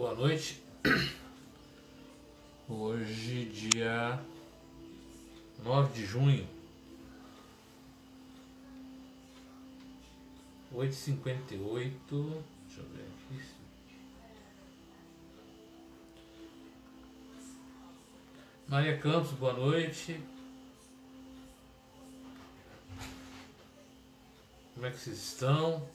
Boa noite. Hoje, dia 9 de junho, 8h58. Deixa eu ver aqui. Maria Campos, boa noite. Como é que vocês estão?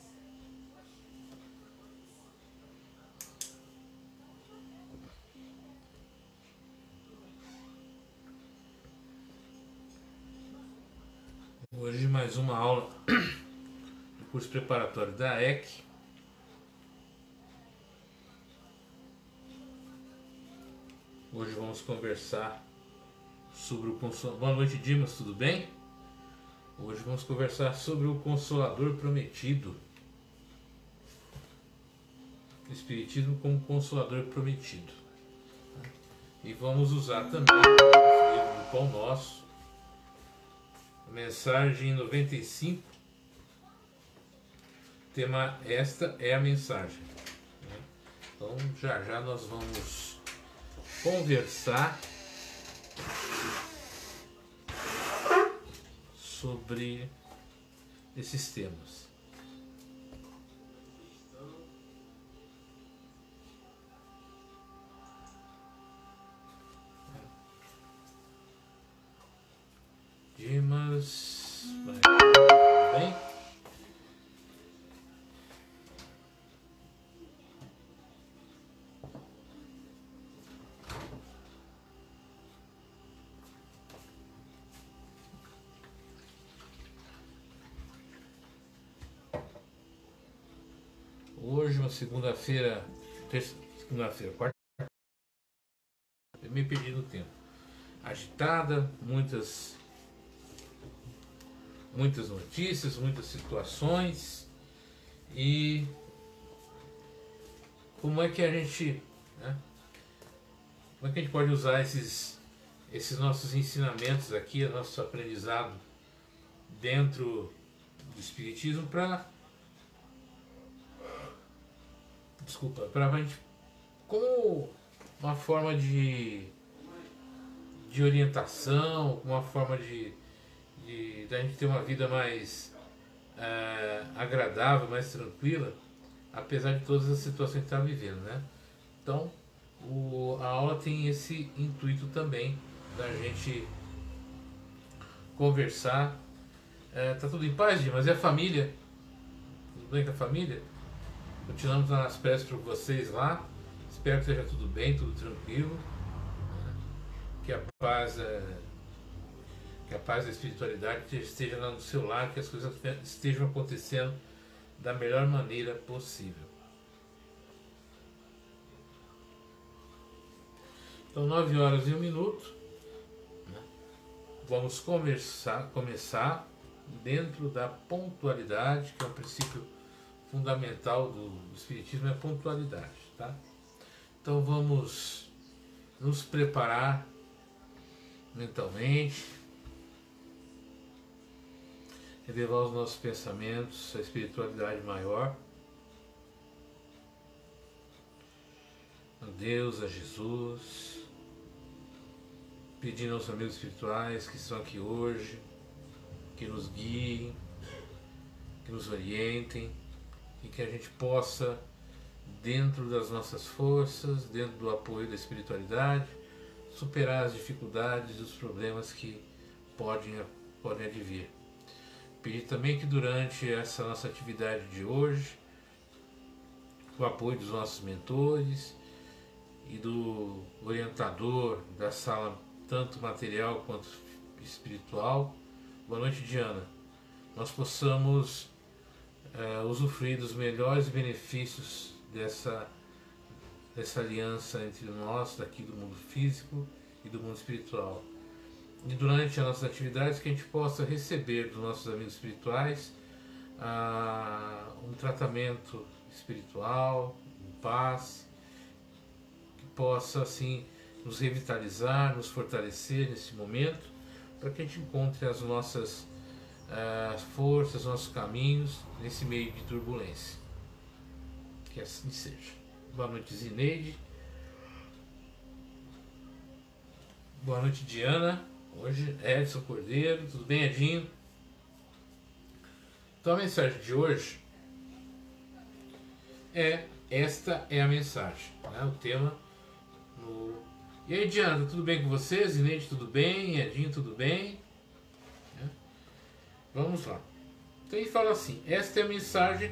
Hoje mais uma aula do curso preparatório da EC. Hoje vamos conversar sobre o Consolador. Boa noite, Dimas, tudo bem? Hoje vamos conversar sobre o Consolador Prometido. O Espiritismo como Consolador Prometido. E vamos usar também o livro do Pão Nosso, mensagem 95. Tema: esta é a mensagem. Então já nós vamos conversar sobre esses temas. Dimas, bem? Hoje, uma segunda-feira, quarta, eu me perdi no tempo. Agitada, muitas notícias, muitas situações. E como é que a gente, como é que a gente pode usar esses nossos ensinamentos aqui, nosso aprendizado dentro do Espiritismo para a gente, como uma forma de orientação, uma forma de a gente ter uma vida mais agradável, mais tranquila, apesar de todas as situações que está vivendo, né? Então, a aula tem esse intuito também da gente conversar. Tá tudo em paz, mas e a família? Tudo bem com a família? Continuamos nas preces para vocês lá. Espero que esteja tudo bem, tudo tranquilo. Que a paz da espiritualidade esteja lá no seu lar, que as coisas estejam acontecendo da melhor maneira possível. Então, 9h01. Vamos começar dentro da pontualidade, que é um princípio fundamental do Espiritismo, é a pontualidade, tá? Então vamos nos preparar mentalmente, elevar os nossos pensamentos à espiritualidade maior, a Deus, a Jesus, pedindo aos amigos espirituais que estão aqui hoje, que nos guiem, que nos orientem, e que a gente possa, dentro das nossas forças, dentro do apoio da espiritualidade, superar as dificuldades e os problemas que podem advir. Pedir também que durante essa nossa atividade de hoje, o apoio dos nossos mentores e do orientador da sala, tanto material quanto espiritual, boa noite, Diana, nós possamos usufruir dos melhores benefícios dessa aliança entre nós, daqui do mundo físico e do mundo espiritual. E durante as nossas atividades, que a gente possa receber dos nossos amigos espirituais um tratamento espiritual, em paz, que possa assim nos revitalizar, nos fortalecer nesse momento, para que a gente encontre as nossas forças, nossos caminhos nesse meio de turbulência. Que assim seja. Boa noite, Zineide. Boa noite, Diana. Hoje, Edson Cordeiro. Tudo bem, Edinho? Então, a mensagem de hoje esta é a mensagem, né? O tema E aí, Diana, tudo bem com você? Zineide, tudo bem? Edinho, tudo bem? Vamos lá. Então ele fala assim, esta é a mensagem,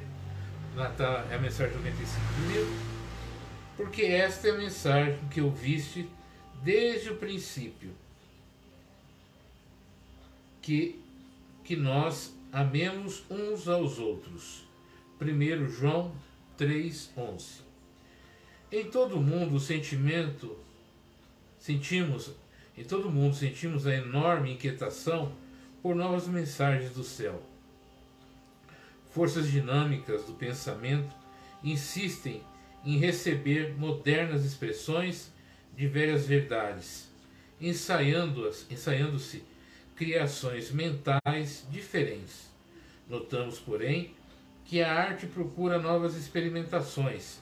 é a mensagem 95 do livro, porque esta é a mensagem que ouviste desde o princípio, que nós amemos uns aos outros. 1 João 3,11. Em todo mundo sentimos a enorme inquietação por novas mensagens do céu. Forças dinâmicas do pensamento insistem em receber modernas expressões de velhas verdades, ensaiando-se criações mentais diferentes. Notamos, porém, que a arte procura novas experimentações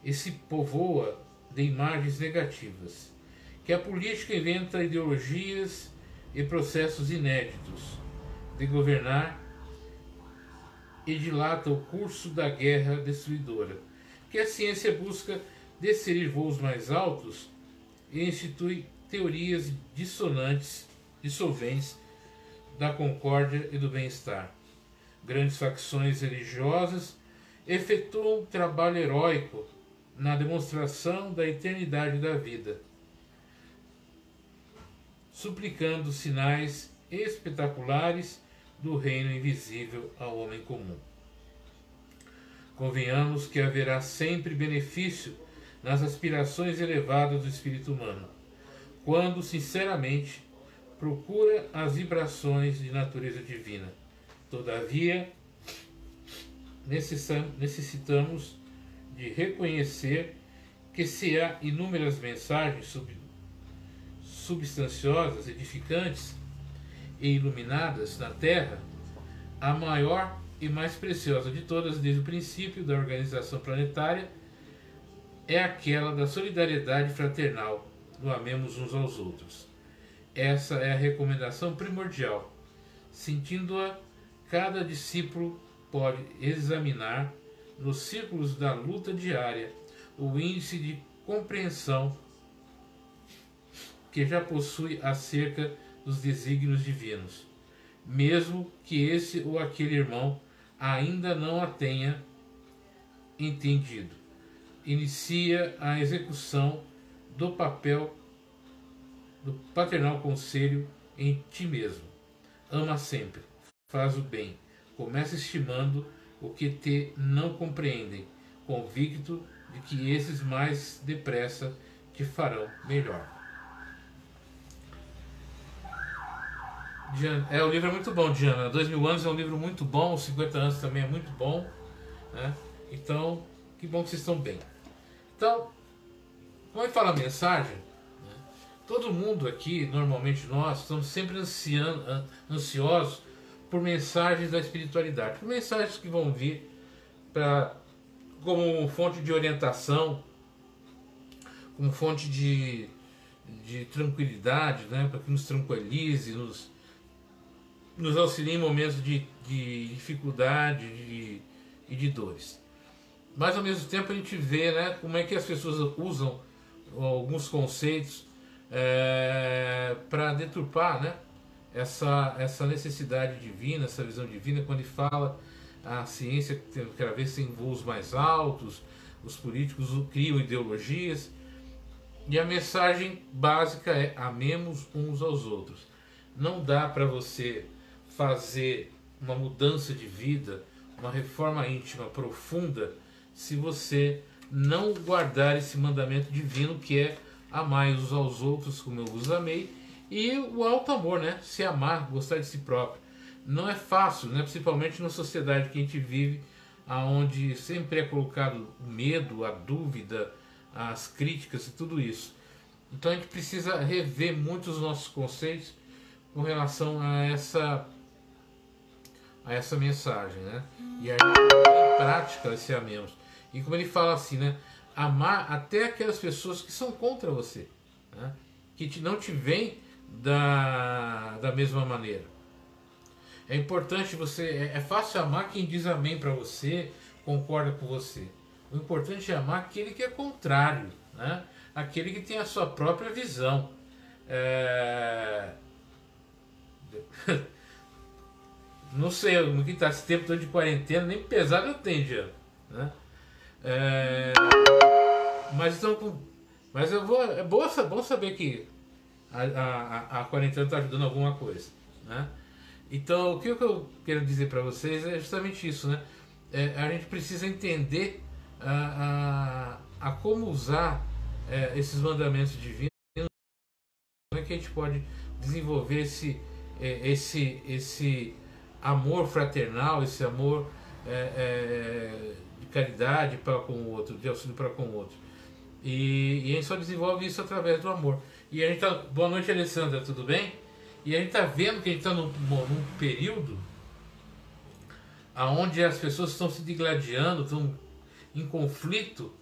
e se povoa de imagens negativas, que a política inventa ideologias e processos inéditos de governar e dilata o curso da guerra destruidora, que a ciência busca descerir voos mais altos e institui teorias dissolventes da concórdia e do bem-estar. Grandes facções religiosas efetuam um trabalho heróico na demonstração da eternidade da vida, suplicando sinais espetaculares do reino invisível ao homem comum. Convenhamos que haverá sempre benefício nas aspirações elevadas do espírito humano, quando sinceramente procura as vibrações de natureza divina. Todavia, necessitamos de reconhecer que se há inúmeras mensagens substanciosas, edificantes e iluminadas na Terra, a maior e mais preciosa de todas desde o princípio da organização planetária é aquela da solidariedade fraternal, do amemos uns aos outros. Essa é a recomendação primordial. Sentindo-a, cada discípulo pode examinar nos círculos da luta diária o índice de compreensão que já possui acerca dos desígnios divinos, mesmo que esse ou aquele irmão ainda não a tenha entendido. Inicia a execução do papel do paternal conselho em ti mesmo. Ama sempre, faz o bem, começa estimando o que te não compreendem, convicto de que esses mais depressa te farão melhor. O livro é muito bom, Diana. 2000 anos é um livro muito bom, 50 anos também é muito bom, né? Então, que bom que vocês estão bem. Então, como ele fala a mensagem, né? Todo mundo aqui, normalmente nós, estamos sempre ansiosos por mensagens da espiritualidade, por mensagens que vão vir como fonte de orientação, como fonte de tranquilidade, né? Para que nos tranquilize, nos auxilie em momentos de dificuldade e de dores. Mas ao mesmo tempo a gente vê, né, como é que as pessoas usam alguns conceitos para deturpar, né, essa necessidade divina, essa visão divina, quando ele fala a ciência que cada vez tem voos mais altos, os políticos criam ideologias, e a mensagem básica é: amemos uns aos outros. Não dá para você fazer uma mudança de vida, uma reforma íntima profunda, se você não guardar esse mandamento divino, que é amai uns aos outros como eu vos amei, e o alto amor, né? Se amar, gostar de si próprio. Não é fácil, né? Principalmente na sociedade que a gente vive, onde sempre é colocado o medo, a dúvida, as críticas e tudo isso. Então a gente precisa rever muito os nossos conceitos com relação a essa mensagem, né? E aí, em prática, esse amemos. E como ele fala assim, né? Amar até aquelas pessoas que são contra você, né? Que não te veem da mesma maneira. É importante você... É fácil amar quem diz amém para você, concorda com você. O importante é amar aquele que é contrário, né? Aquele que tem a sua própria visão. Não sei, no que está esse tempo todo de quarentena, nem pesado eu tenho, já, né? Mas então, mas eu vou, é bom saber que a quarentena está ajudando alguma coisa, né? Então, o que eu quero dizer para vocês é justamente isso, né? A gente precisa entender a como usar esses mandamentos divinos, como é que a gente pode desenvolver esse amor fraternal, esse amor de caridade para com o outro, de auxílio para com o outro. E a gente só desenvolve isso através do amor. E a gente tá... Boa noite, Alessandra, tudo bem? E a gente está vendo que a gente está num período onde as pessoas estão se digladiando, estão em conflito,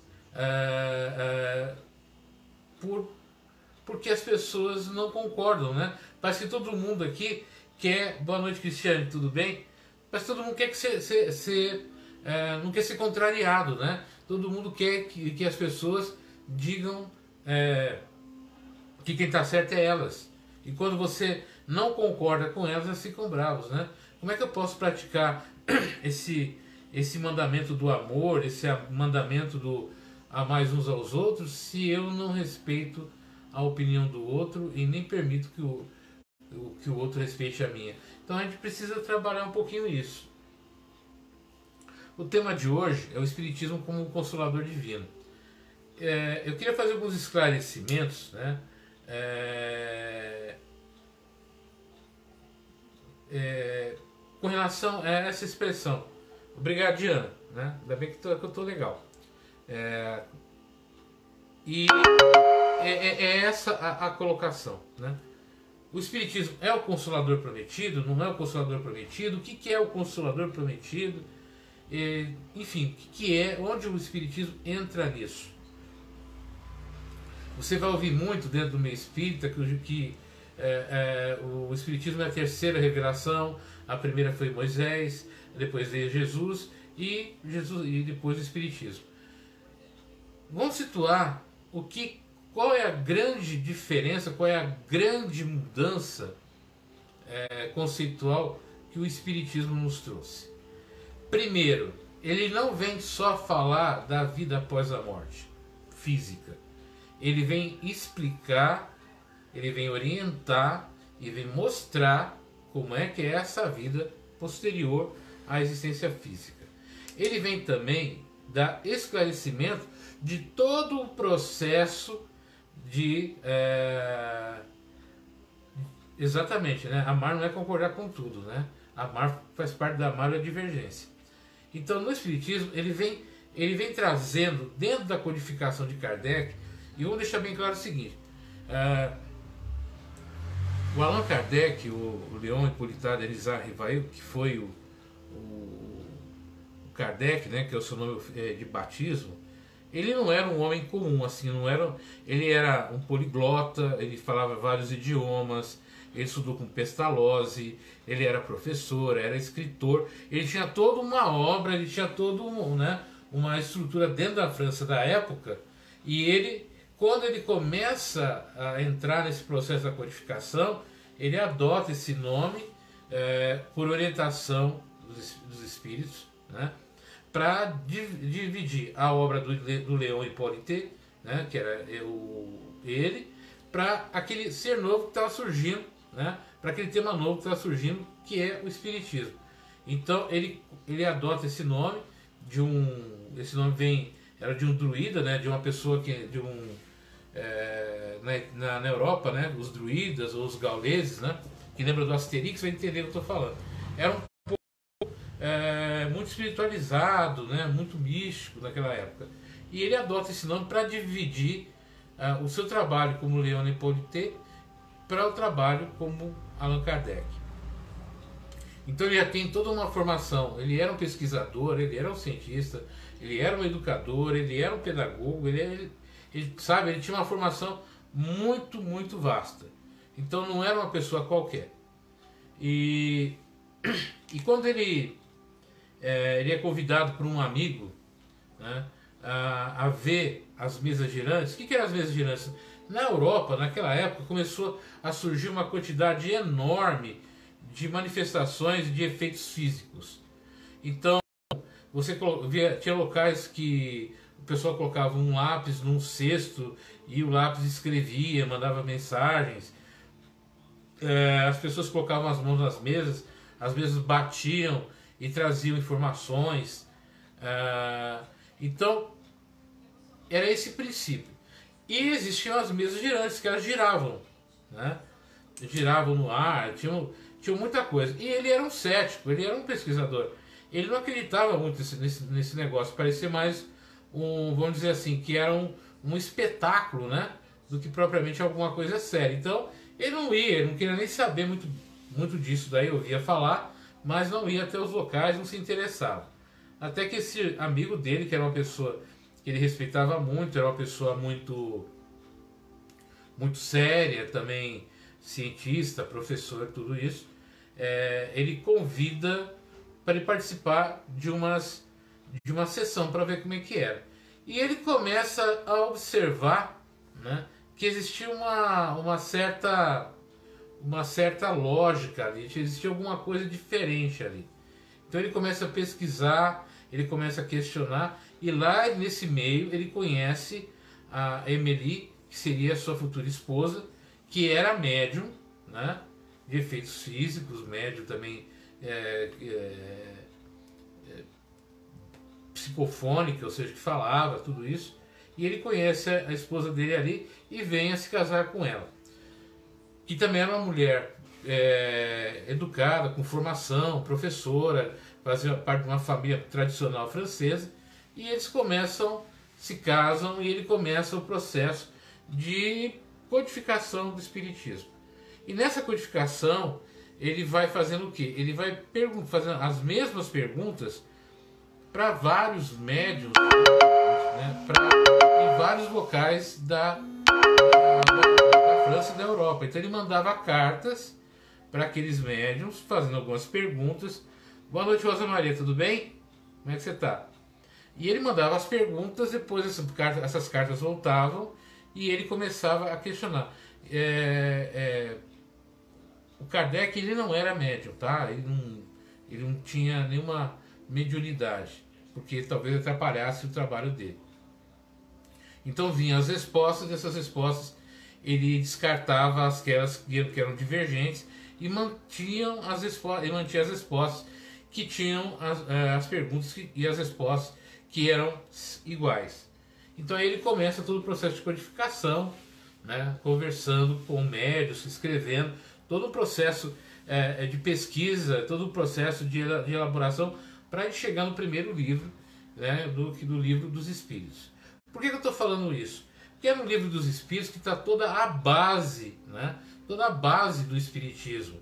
porque as pessoas não concordam, né? Parece que todo mundo aqui quer... Boa noite, Cristiane, tudo bem? Parece que todo mundo quer não quer ser contrariado, né? Todo mundo quer que as pessoas digam que quem está certo é elas. E quando você não concorda com elas, elas ficam bravos, né? Como é que eu posso praticar esse mandamento do amor, esse mandamento do amar uns aos outros, se eu não respeito a opinião do outro e nem permito que o outro respeite a minha? Então a gente precisa trabalhar um pouquinho isso. O tema de hoje é o Espiritismo como um Consolador Divino. Eu queria fazer alguns esclarecimentos, né? Com relação a essa expressão. Obrigado, Diana, né? Ainda bem que eu estou legal. E é essa a colocação, né? O Espiritismo é o Consolador Prometido? Não é o Consolador Prometido? O que é o Consolador Prometido? Enfim, o que é? Onde o Espiritismo entra nisso? Você vai ouvir muito dentro do meio espírita que o Espiritismo é a terceira revelação. A primeira foi Moisés, depois veio Jesus e depois o Espiritismo. Vamos situar qual é a grande diferença, qual é a grande mudança conceitual que o Espiritismo nos trouxe. Primeiro, ele não vem só falar da vida após a morte física. Ele vem explicar, ele vem orientar e vem mostrar como é que é essa vida posterior à existência física. Ele vem também dar esclarecimento de todo o processo de... exatamente, né? Amar não é concordar com tudo, né? Amar faz parte da amar a divergência. Então, no Espiritismo, ele vem trazendo, dentro da codificação de Kardec, e vamos deixar bem claro o seguinte: o Allan Kardec, o Leon Hippolyte Denis Rivail, que foi o Kardec, né, que é o seu nome de batismo, ele não era um homem comum, assim, ele era um poliglota, ele falava vários idiomas, ele estudou com Pestalozzi, ele era professor, era escritor, ele tinha toda uma obra, ele tinha toda uma estrutura dentro da França da época, e quando ele começa a entrar nesse processo da codificação, ele adota esse nome por orientação dos espíritos, né, para dividir a obra do Leon Hippolyte, né, que era ele, para aquele ser novo que estava surgindo, né, para aquele tema novo que estava surgindo, que é o Espiritismo. Então ele adota esse nome esse nome era de um druida, né, de uma pessoa na Europa, né, os druidas ou os gauleses, né, que lembra do Asterix, vai entender o que eu estou falando. Era um povo muito espiritualizado, né, muito místico naquela época. E ele adota esse nome para dividir o seu trabalho como Leon Hippolyte para o trabalho como Allan Kardec. Então ele já tem toda uma formação. Ele era um pesquisador, ele era um cientista, ele era um educador, ele era um pedagogo, sabe, ele tinha uma formação muito, muito vasta. Então não era uma pessoa qualquer. E quando ele é convidado por um amigo, né, a ver as mesas girantes. O que eram as mesas girantes? Na Europa, naquela época, começou a surgir uma quantidade enorme de manifestações de efeitos físicos. Então, tinha locais que o pessoal colocava um lápis num cesto e o lápis escrevia, mandava mensagens. As pessoas colocavam as mãos nas mesas, as mesas batiam e traziam informações. Então, era esse princípio. E existiam as mesas girantes, que elas giravam, né? Giravam no ar, tinham muita coisa. E ele era um cético, ele era um pesquisador. Ele não acreditava muito nesse negócio, parecia mais vamos dizer assim, que era um espetáculo, né? Do que propriamente alguma coisa séria. Então, ele não queria nem saber muito disso, daí eu ouvia falar, mas não ia até os locais, não se interessava. Até que esse amigo dele, que era uma pessoa que ele respeitava muito, era uma pessoa muito séria, também cientista, professor, tudo isso, ele convida para ele participar de uma sessão para ver como é que era. E ele começa a observar, né, que existia uma certa lógica ali, existia alguma coisa diferente ali. Então ele começa a pesquisar, ele começa a questionar, e lá nesse meio ele conhece a Emily, que seria sua futura esposa, que era médium, né, de efeitos físicos, médium também psicofônica, ou seja, que falava, tudo isso. E ele conhece a esposa dele ali e vem a se casar com ela. Que também era uma mulher educada, com formação, professora, fazia parte de uma família tradicional francesa. E eles se casam e ele começa o processo de codificação do espiritismo. E nessa codificação ele vai fazendo o quê? Ele vai fazendo as mesmas perguntas para vários médiuns, né, em vários locais da França e da Europa. Então ele mandava cartas para aqueles médiuns, fazendo algumas perguntas. Boa noite, Rosa Maria, tudo bem? Como é que você está? E ele mandava as perguntas, depois essas cartas voltavam e ele começava a questionar. O Kardec, ele não era médium, tá? Ele não tinha nenhuma mediunidade, porque talvez atrapalhasse o trabalho dele. Então vinham as respostas, dessas respostas ele descartava aquelas que eram divergentes e mantinha as respostas que tinham as perguntas e as respostas que eram iguais. Então aí ele começa todo o processo de codificação, né, conversando com médios, escrevendo, todo o processo de pesquisa, todo o processo de elaboração para ele chegar no primeiro livro, né, do Livro dos Espíritos. Por que eu estou falando isso? Porque é no Livro dos Espíritos que está toda a base, né, toda a base do Espiritismo.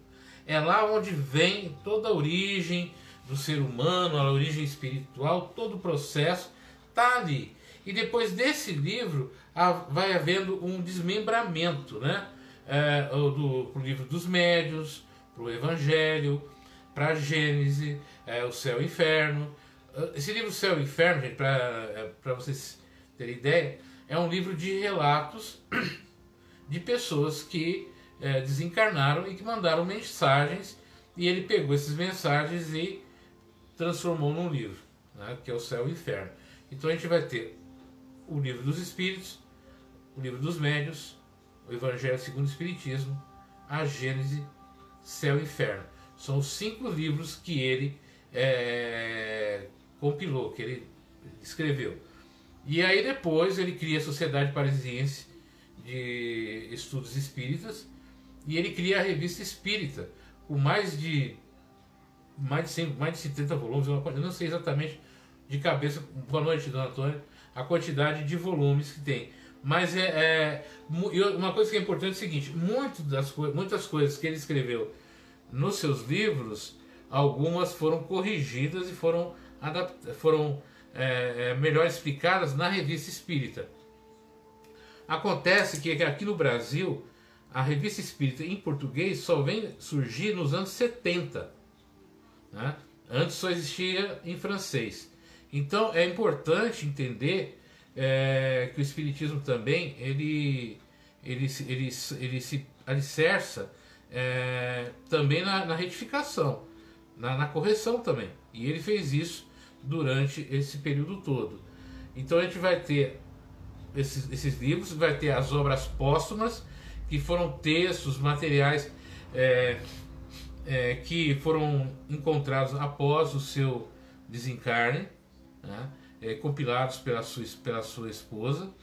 É lá onde vem toda a origem do ser humano, a origem espiritual, todo o processo está ali. E depois desse livro vai havendo um desmembramento, né, pro Livro dos Médiuns, para o Evangelho, para a Gênese, o Céu e o Inferno. Esse livro Céu e Inferno, gente, para vocês terem ideia, é um livro de relatos de pessoas que desencarnaram e que mandaram mensagens, e ele pegou essas mensagens e transformou num livro, né, que é o Céu e o Inferno. Então a gente vai ter o Livro dos Espíritos, o Livro dos Médiuns, o Evangelho segundo o Espiritismo, a Gênese, Céu e Inferno. São os 5 livros que ele compilou, que ele escreveu. E aí depois ele cria a Sociedade Parisiense de Estudos Espíritas e ele cria a Revista Espírita, com mais de 70 volumes, eu não sei exatamente de cabeça, boa noite, dona Antônia, a quantidade de volumes que tem. Mas uma coisa que é importante é o seguinte: muitas coisas que ele escreveu nos seus livros algumas foram corrigidas e foram melhor explicadas na Revista Espírita. Acontece que aqui no Brasil, a Revista Espírita em português só vem surgir nos anos 70. Né? Antes só existia em francês. Então é importante entender que o Espiritismo também ele se alicerça também na retificação, na correção também. E ele fez isso durante esse período todo. Então a gente vai ter esses livros, vai ter as obras póstumas, que foram textos, materiais que foram encontrados após o seu desencarne, né, compilados pela sua esposa,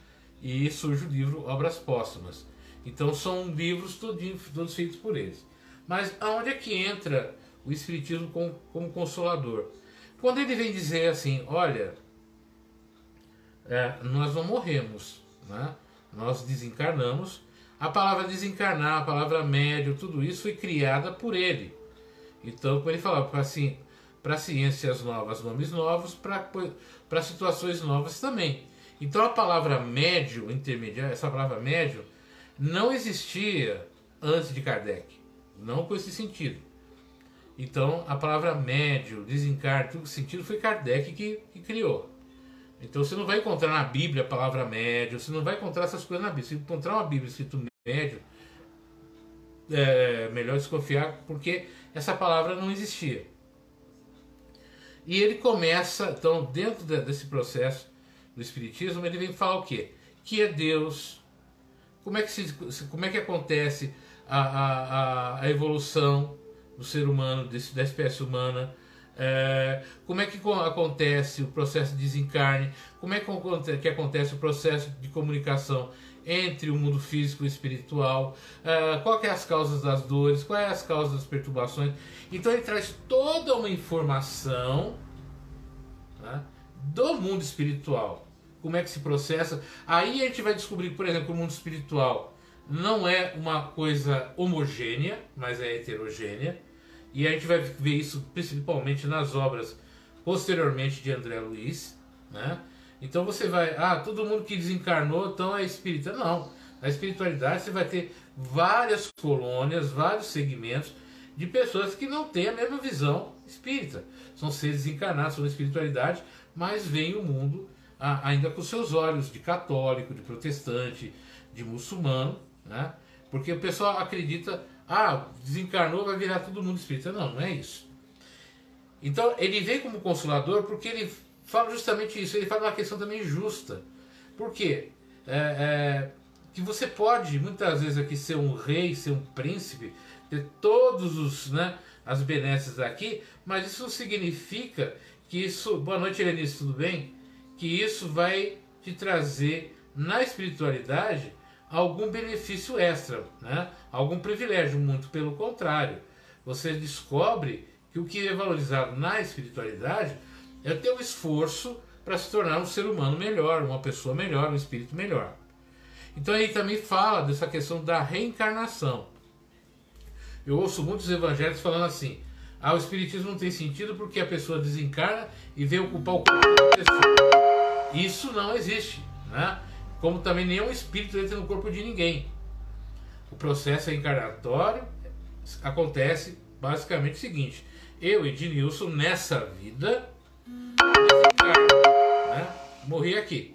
e surge o livro Obras Póstumas. Então são livros todos feitos por eles. Mas aonde é que entra o Espiritismo como consolador? Quando ele vem dizer assim, olha, nós não morremos, né? Nós desencarnamos. A palavra desencarnar, a palavra médio, tudo isso foi criada por ele. Então, como ele falava, para ciências novas, nomes novos, para situações novas também. Então a palavra médio, intermediário, essa palavra médio, não existia antes de Kardec. Não com esse sentido. Então a palavra médio, desencarne, tudo esse sentido foi Kardec que criou. Então você não vai encontrar na Bíblia a palavra médio, você não vai encontrar essas coisas na Bíblia. Se encontrar uma Bíblia escrito médio, é melhor desconfiar, porque essa palavra não existia. E ele começa, então, dentro desse processo do Espiritismo, ele vem falar o quê? Que é Deus, como é que acontece a evolução do ser humano, da espécie humana, como é que acontece o processo de desencarne, como é que acontece o processo de comunicação entre o mundo físico e o espiritual, qual que é as causas das dores, quais as causas das perturbações. Então ele traz toda uma informação, né, do mundo espiritual, como é que se processa. Aí a gente vai descobrir, por exemplo, que o mundo espiritual não é uma coisa homogênea, mas é heterogênea. E a gente vai ver isso principalmente nas obras posteriormente de André Luiz, né? Então você vai, todo mundo que desencarnou então é espírita. Não, na espiritualidade você vai ter várias colônias, vários segmentos de pessoas que não têm a mesma visão espírita. São seres desencarnados, são da espiritualidade, mas veem o mundo ainda com seus olhos de católico, de protestante, de muçulmano, né? Porque o pessoal acredita, desencarnou, vai virar todo mundo espírita. Não é isso. Então ele vem como consolador porque ele fala justamente isso. Ele fala uma questão também justa. Por quê? Que você pode muitas vezes aqui ser um rei, ser um príncipe, ter todos as benesses aqui, mas isso não significa que isso... Boa noite, Helenice, tudo bem? Que isso vai te trazer na espiritualidade algum benefício extra, né? Algum privilégio. Muito pelo contrário. Você descobre que o que é valorizado na espiritualidade é ter um esforço para se tornar um ser humano melhor, uma pessoa melhor, um espírito melhor. Então ele também fala dessa questão da reencarnação. Eu ouço muitos evangélicos falando assim, o espiritismo não tem sentido porque a pessoa desencarna e vem ocupar o corpo da pessoa. Isso não existe, né? Como também nenhum espírito entra no corpo de ninguém. O processo reencarnatório acontece basicamente o seguinte: eu, Ednilson, nessa vida, né, morri aqui.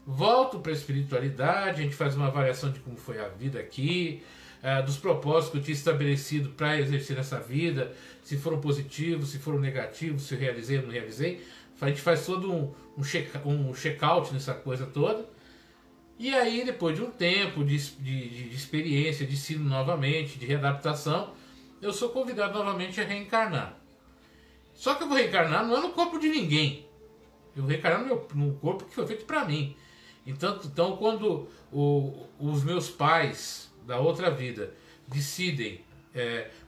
Volto para a espiritualidade, a gente faz uma avaliação de como foi a vida aqui, dos propósitos que eu tinha estabelecido para exercer nessa vida, se foram positivos, se foram negativos, se eu realizei ou não realizei. A gente faz todo um check-out nessa coisa toda. E aí, depois de um tempo de experiência, de ensino novamente, de readaptação, eu sou convidado novamente a reencarnar. Só que eu vou reencarnar não é no corpo de ninguém. Eu vou reencarnar no corpo que foi feito para mim. Então quando os meus pais da outra vida decidem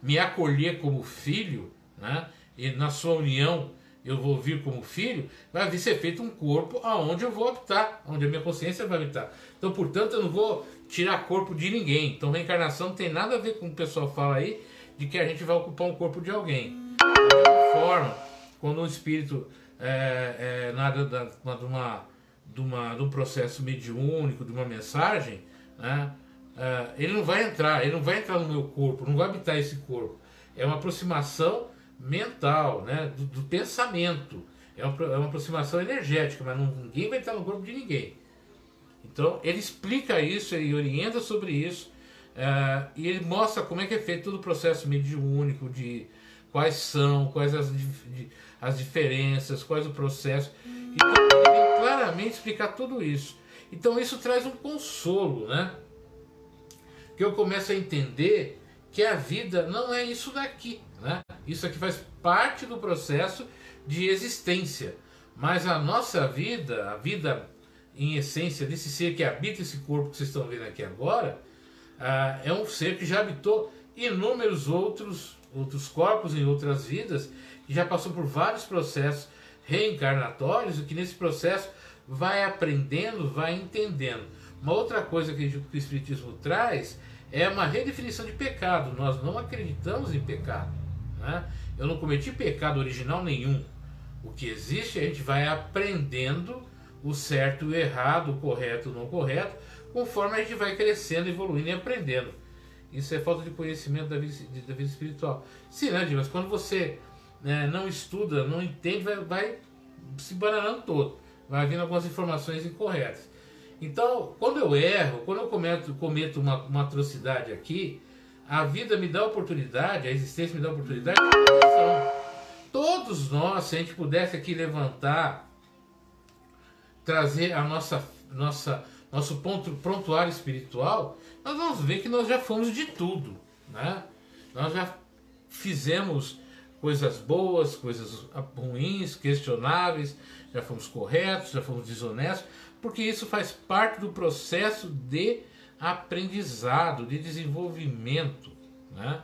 me acolher como filho, né, e na sua união eu vou vir como filho, vai ser feito um corpo aonde eu vou habitar, onde a minha consciência vai habitar. Então, portanto, eu não vou tirar corpo de ninguém. Então, reencarnação não tem nada a ver com o que o pessoal fala aí, de que a gente vai ocupar um corpo de alguém. A forma, quando um espírito de um processo mediúnico, de uma mensagem, né, ele não vai entrar no meu corpo, não vai habitar esse corpo. É uma aproximação mental, né, do pensamento. É uma aproximação energética, mas ninguém vai entrar no corpo de ninguém. Então ele explica isso, ele orienta sobre isso, e ele mostra como é que é feito todo o processo mediúnico, de quais as diferenças, quais o processo. Então ele vem claramente explicar tudo isso. Então isso traz um consolo, né? Que eu começo a entender que a vida não é isso daqui, né? Isso aqui faz parte do processo de existência, mas a nossa vida, a vida em essência desse ser que habita esse corpo que vocês estão vendo aqui agora, é um ser que já habitou inúmeros outros corpos em outras vidas, que já passou por vários processos reencarnatórios e que nesse processo vai aprendendo, vai entendendo. Uma outra coisa que o Espiritismo traz é uma redefinição de pecado. Nós não acreditamos em pecado, né? Eu não cometi pecado original nenhum. O que existe, a gente vai aprendendo o certo, o errado, o correto, o não correto, conforme a gente vai crescendo, evoluindo e aprendendo. Isso é falta de conhecimento da vida espiritual. Sim, né, Mas quando você não estuda, não entende, vai se bananando todo. Vai vindo algumas informações incorretas. Então, quando eu erro, quando eu cometo uma atrocidade aqui, a vida me dá a oportunidade, a existência me dá a oportunidade de correção. Todos nós, se a gente pudesse aqui levantar, trazer a nosso prontuário espiritual, nós vamos ver que nós já fomos de tudo, né? Nós já fizemos coisas boas, coisas ruins, questionáveis, já fomos corretos, já fomos desonestos, porque isso faz parte do processo de aprendizado, de desenvolvimento, né?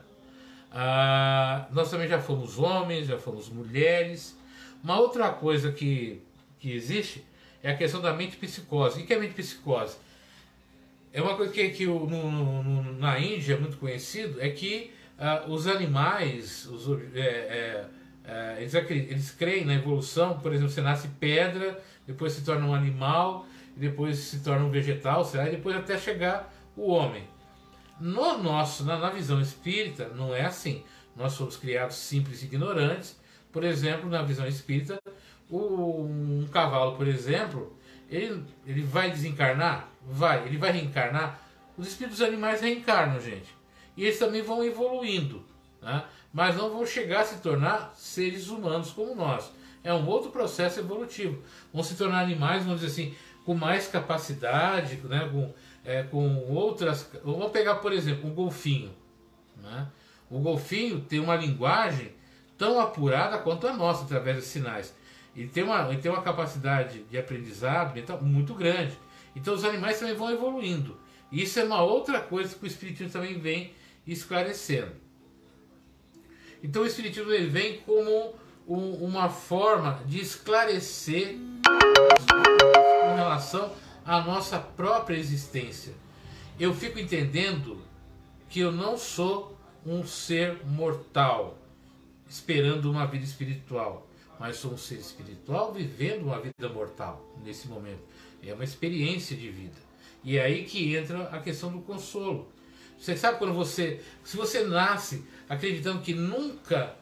Nós também já fomos homens, já fomos mulheres. Uma outra coisa que existe é a questão da mente psicose. O que é mente psicose? É uma coisa que na Índia é muito conhecido, é que os animais, eles creem na evolução. Por exemplo, você nasce pedra, depois se torna um animal, depois se torna um vegetal, e depois até chegar o homem. Na visão espírita, não é assim. Nós somos criados simples e ignorantes. Por exemplo, na visão espírita, um cavalo, por exemplo, ele vai desencarnar? Ele vai reencarnar? Os espíritos animais reencarnam, gente. E eles também vão evoluindo, né? Mas não vão chegar a se tornar seres humanos como nós. É um outro processo evolutivo. Vão se tornar animais, vamos dizer assim, com mais capacidade, né? Com outras... Vamos pegar, por exemplo, um golfinho, né? O golfinho tem uma linguagem tão apurada quanto a nossa, através dos sinais. Ele tem uma capacidade de aprendizado mental muito grande. Então os animais também vão evoluindo. E isso é uma outra coisa que o Espiritismo também vem esclarecendo. Então o Espiritismo ele vem como uma forma de esclarecer com relação à nossa própria existência. Eu fico entendendo que eu não sou um ser mortal esperando uma vida espiritual, mas sou um ser espiritual vivendo uma vida mortal nesse momento. É uma experiência de vida. E é aí que entra a questão do consolo. Você sabe quando se você nasce acreditando que nunca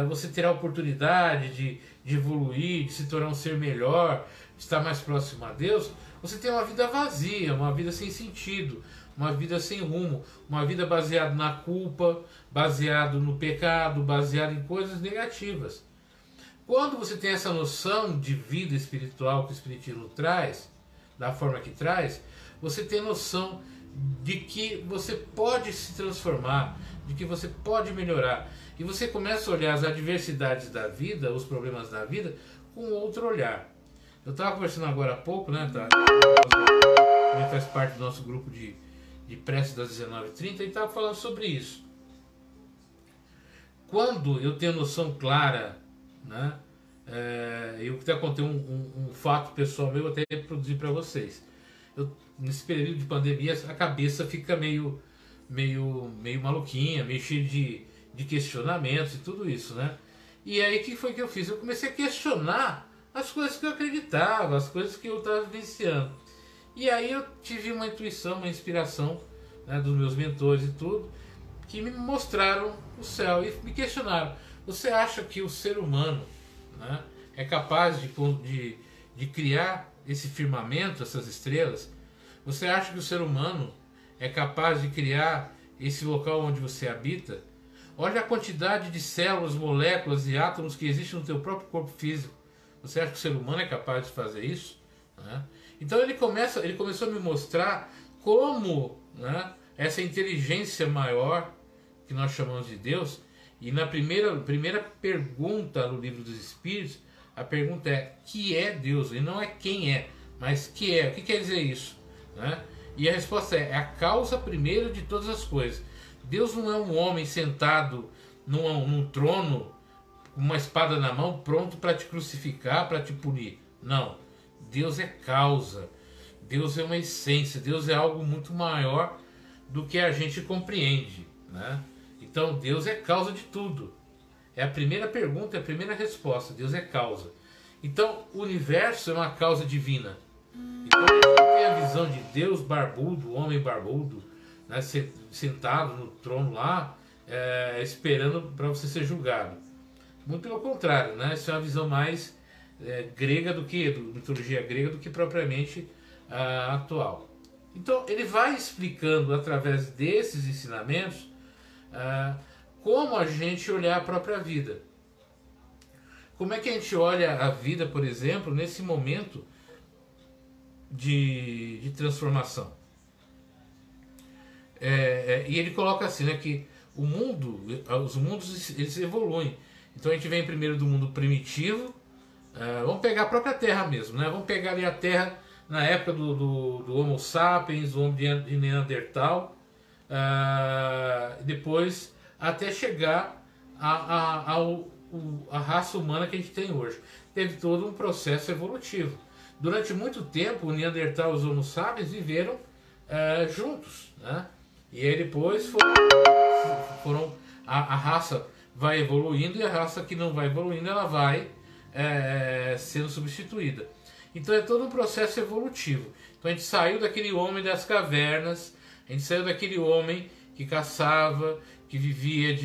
você terá a oportunidade de evoluir, de se tornar um ser melhor, de estar mais próximo a Deus, você tem uma vida vazia, uma vida sem sentido, uma vida sem rumo, uma vida baseada na culpa, baseado no pecado, baseado em coisas negativas. Quando você tem essa noção de vida espiritual que o Espiritismo traz, da forma que traz, você tem noção de que você pode se transformar, de que você pode melhorar. E você começa a olhar as adversidades da vida, os problemas da vida, com outro olhar. Eu estava conversando agora há pouco, né? Também faz parte do nosso grupo de prece das 19h30 e estava falando sobre isso. Quando eu tenho noção clara, né? Eu até contei um fato pessoal meu, até produzir para vocês. Nesse período de pandemia, a cabeça fica meio maluquinha, meio cheia de questionamentos e tudo isso, né? E aí o que foi que eu fiz? Eu comecei a questionar as coisas que eu acreditava, as coisas que eu estava vivenciando. E aí eu tive uma intuição, uma inspiração, né, dos meus mentores e tudo, que me mostraram o céu e me questionaram: você acha que o ser humano, né, é capaz de criar esse firmamento, essas estrelas? Você acha que o ser humano é capaz de criar esse local onde você habita? Olha a quantidade de células, moléculas e átomos que existem no teu próprio corpo físico. Você acha que o ser humano é capaz de fazer isso? Né? Então ele começou a me mostrar como, né, essa inteligência maior, que nós chamamos de Deus, e na primeira pergunta no Livro dos Espíritos, a pergunta é: que é Deus? E não é quem é, mas que é. O que quer dizer isso? Né? E a resposta é a causa primeira de todas as coisas. Deus não é um homem sentado num trono, com uma espada na mão, pronto para te crucificar, para te punir. Não. Deus é causa. Deus é uma essência. Deus é algo muito maior do que a gente compreende. Né? Então Deus é causa de tudo. É a primeira pergunta, é a primeira resposta. Deus é causa. Então o universo é uma causa divina. Então a gente tem a visão de Deus barbudo, o homem barbudo, né, sentado no trono lá, esperando para você ser julgado. Muito pelo contrário, né? Isso é uma visão mais grega mitologia grega, do que propriamente atual. Então ele vai explicando através desses ensinamentos como a gente olhar a própria vida. Como é que a gente olha a vida, por exemplo, nesse momento de transformação. E ele coloca assim, né, que os mundos eles evoluem. Então a gente vem primeiro do mundo primitivo. Vamos pegar a própria Terra mesmo, né? Vamos pegar ali a Terra na época do Homo sapiens, do Homem de Neandertal, e depois até chegar à raça humana que a gente tem hoje. Teve todo um processo evolutivo. Durante muito tempo, o Neandertal e os Homo sapiens viveram juntos, né? E aí depois a raça vai evoluindo, e a raça que não vai evoluindo, ela vai sendo substituída. Então é todo um processo evolutivo. Então a gente saiu daquele homem das cavernas, a gente saiu daquele homem que caçava, que vivia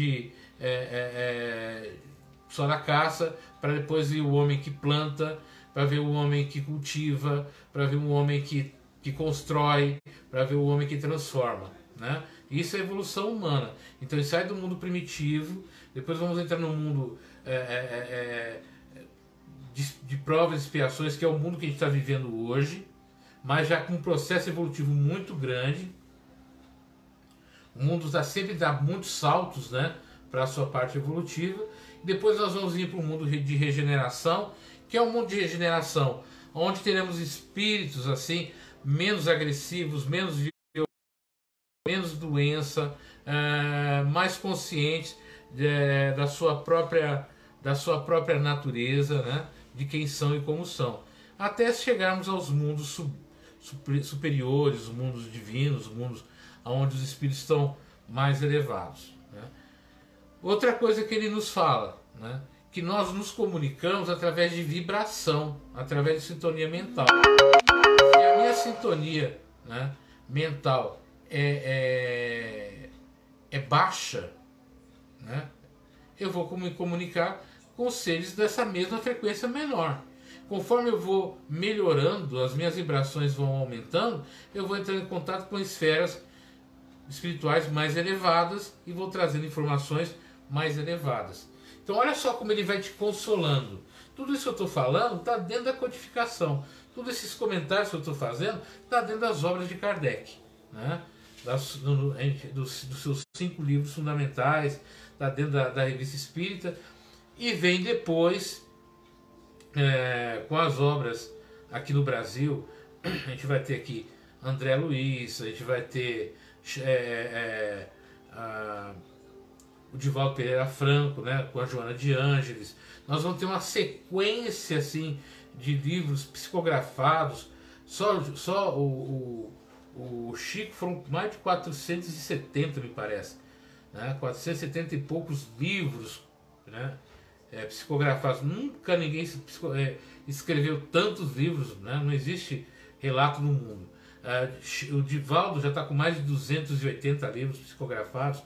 só na caça, para depois vir o homem que planta, para ver o homem que cultiva, para ver o homem que constrói, para ver o homem que transforma. Né? Isso é a evolução humana. Então ele sai do mundo primitivo, depois vamos entrar no mundo de provas e expiações, que é o mundo que a gente está vivendo hoje, mas já com um processo evolutivo muito grande. O mundo sempre dá muitos saltos, né, para a sua parte evolutiva. Depois nós vamos ir para o mundo de regeneração, que é um mundo de regeneração onde teremos espíritos assim menos agressivos, menos violentos, menos doença, mais conscientes da sua própria natureza, né, de quem são e como são, até chegarmos aos mundos superiores, os mundos divinos, os mundos onde os espíritos estão mais elevados. Né? Outra coisa que ele nos fala, né, que nós nos comunicamos através de vibração, através de sintonia mental. Se a minha sintonia, né, mental é baixa, né, eu vou me comunicar com seres dessa mesma frequência menor. Conforme eu vou melhorando, as minhas vibrações vão aumentando, eu vou entrando em contato com esferas espirituais mais elevadas e vou trazendo informações mais elevadas. Então olha só como ele vai te consolando. Tudo isso que eu estou falando está dentro da codificação. Todos esses comentários que eu estou fazendo está dentro das obras de Kardec, né? Dos seus 5 livros fundamentais, está dentro da Revista Espírita, e vem depois com as obras aqui no Brasil. A gente vai ter aqui André Luiz, a gente vai ter o Divaldo Pereira Franco, né, com a Joana de Ângeles. Nós vamos ter uma sequência assim de livros psicografados. Só o Chico foram mais de 470, me parece, né? 470 e poucos livros, né, psicografados. Nunca ninguém escreveu tantos livros, né? Não existe relato no mundo. O Divaldo já está com mais de 280 livros psicografados,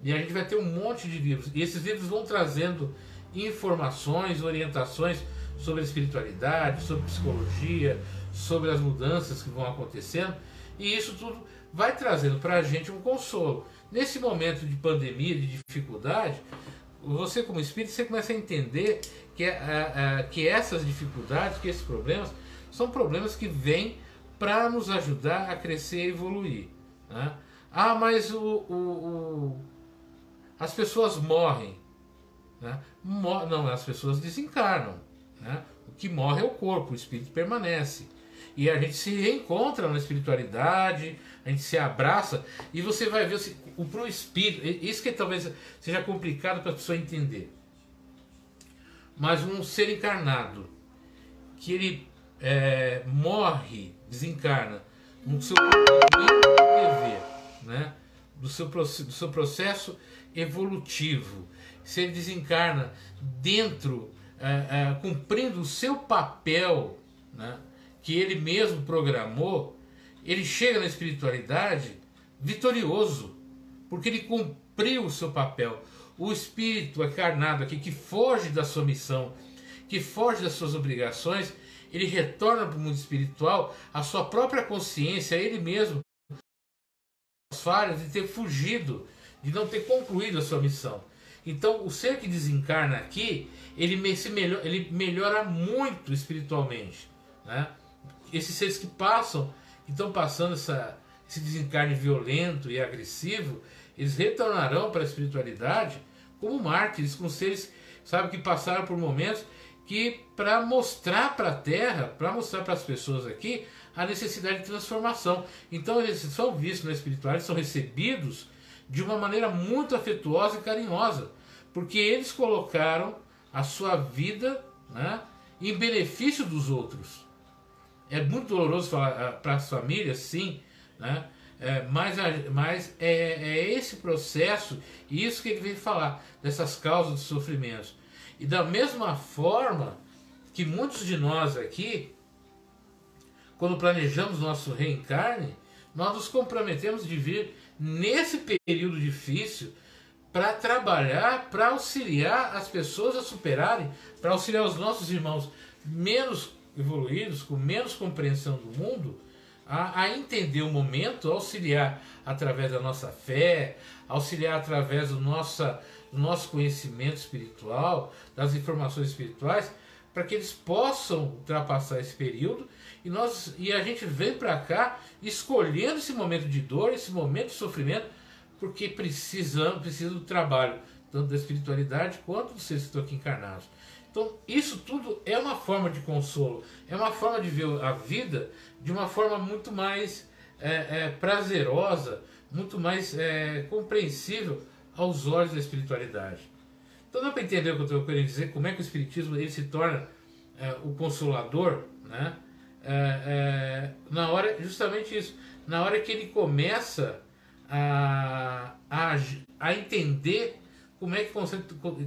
e a gente vai ter um monte de livros, e esses livros vão trazendo informações, orientações sobre a espiritualidade, sobre psicologia, sobre as mudanças que vão acontecendo, e isso tudo vai trazendo para a gente um consolo. Nesse momento de pandemia, de dificuldade, você como espírito, você começa a entender que essas dificuldades, que esses problemas, são problemas que vêm para nos ajudar a crescer e evoluir, né? Mas as pessoas morrem, né? Não, as pessoas desencarnam, né? O que morre é o corpo, o espírito permanece. E a gente se reencontra na espiritualidade, a gente se abraça, e você vai ver para o espírito, isso que talvez seja complicado para a pessoa entender. Mas um ser encarnado, que ele morre, desencarna, no seu dever, né? do seu processo evolutivo, se ele desencarna dentro, cumprindo o seu papel, né? Que ele mesmo programou, ele chega na espiritualidade vitorioso, porque ele cumpriu o seu papel. O espírito encarnado aqui, que foge da sua missão, que foge das suas obrigações, ele retorna para o mundo espiritual, a sua própria consciência, ele mesmo, as falhas de ter fugido, de não ter concluído a sua missão. Então, o ser que desencarna aqui, ele melhora muito espiritualmente, né? Esses seres que estão passando esse desencarne violento e agressivo, eles retornarão para a espiritualidade como mártires, com seres, sabe, que passaram por momentos que, para mostrar para a Terra, para mostrar para as pessoas aqui a necessidade de transformação. Então eles são vistos na espiritualidade, são recebidos de uma maneira muito afetuosa e carinhosa, porque eles colocaram a sua vida, né, em benefício dos outros. É muito doloroso falar para as famílias, sim, né? Mas é esse processo, e isso que ele vem falar, dessas causas de sofrimentos. E da mesma forma que muitos de nós aqui, quando planejamos nosso reencarne, nós nos comprometemos de vir nesse período difícil para trabalhar, para auxiliar as pessoas a superarem, para auxiliar os nossos irmãos menos evoluídos, com menos compreensão do mundo, a entender o momento, auxiliar através da nossa fé, auxiliar através do nosso conhecimento espiritual, das informações espirituais, para que eles possam ultrapassar esse período, e a gente vem para cá escolhendo esse momento de dor, esse momento de sofrimento, porque precisa do trabalho, tanto da espiritualidade quanto dos seres que estão aqui encarnados. Então, isso tudo é uma forma de consolo, é uma forma de ver a vida de uma forma muito mais prazerosa, muito mais compreensível aos olhos da espiritualidade. Então, dá para entender o que eu estou querendo dizer, como é que o espiritismo ele se torna o consolador, né? Na hora, justamente isso, na hora que ele começa a entender como é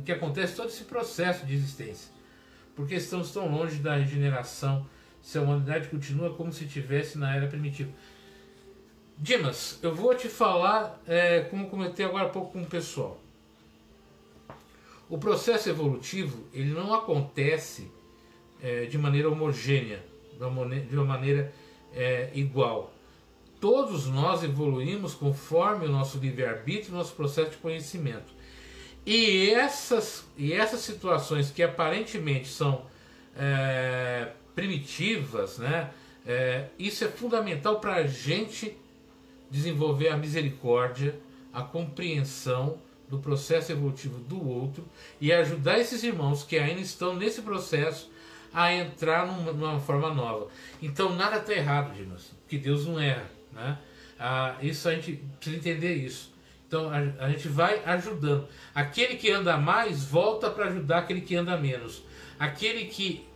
que acontece todo esse processo de existência. Porque estamos tão longe da regeneração, se a humanidade continua como se estivesse na era primitiva. Dimas, eu vou te falar, como comentei agora há pouco com o pessoal. O processo evolutivo ele não acontece de maneira homogênea, de uma maneira igual. Todos nós evoluímos conforme o nosso livre-arbítrio, o nosso processo de conhecimento. E essas situações que aparentemente são primitivas, né? Isso é fundamental para a gente desenvolver a misericórdia, a compreensão do processo evolutivo do outro e ajudar esses irmãos que ainda estão nesse processo a entrar numa forma nova. Então nada está errado, Dimas, porque Deus não erra, né? Isso a gente precisa entender isso. Então a gente vai ajudando. Aquele que anda mais volta para ajudar aquele que anda menos. Aquele que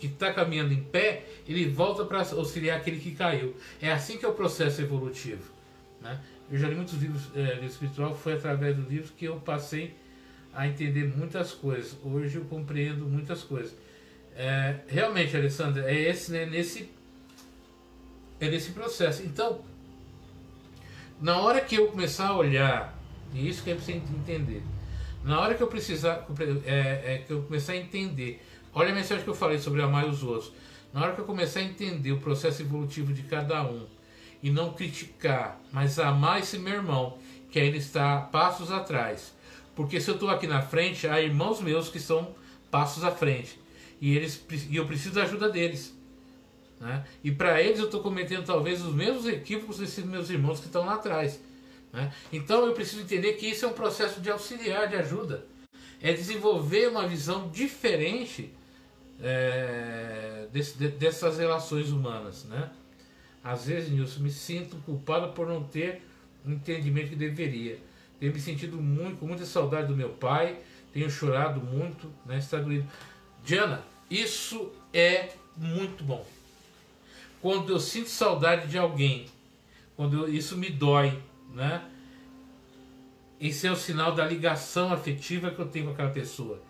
está caminhando em pé, ele volta para auxiliar aquele que caiu. É assim que é o processo evolutivo, né? Eu já li muitos livros de espiritual, foi através do livro que eu passei a entender muitas coisas. Hoje eu compreendo muitas coisas. Realmente, Alessandra, é nesse processo. Então, na hora que eu começar a olhar, e isso que é preciso entender, na hora que eu precisar, que eu começar a entender, olha a mensagem que eu falei sobre amar os outros. Na hora que eu começar a entender o processo evolutivo de cada um, e não criticar, mas amar esse meu irmão, que ainda está passos atrás. Porque se eu estou aqui na frente, há irmãos meus que estão passos à frente. E eu preciso da ajuda deles. Né? E para eles eu estou cometendo talvez os mesmos equívocos desses meus irmãos que estão lá atrás. Né? Então eu preciso entender que isso é um processo de auxiliar, de ajuda. É desenvolver uma visão diferente dessas relações humanas. Né? Às vezes, Nilson, me sinto culpado por não ter o entendimento que deveria. Tenho me sentido com muita saudade do meu pai, tenho chorado muito, né? Está doído. Diana, isso é muito bom. Quando eu sinto saudade de alguém, isso me dói, né? Esse é o sinal da ligação afetiva que eu tenho com aquela pessoa.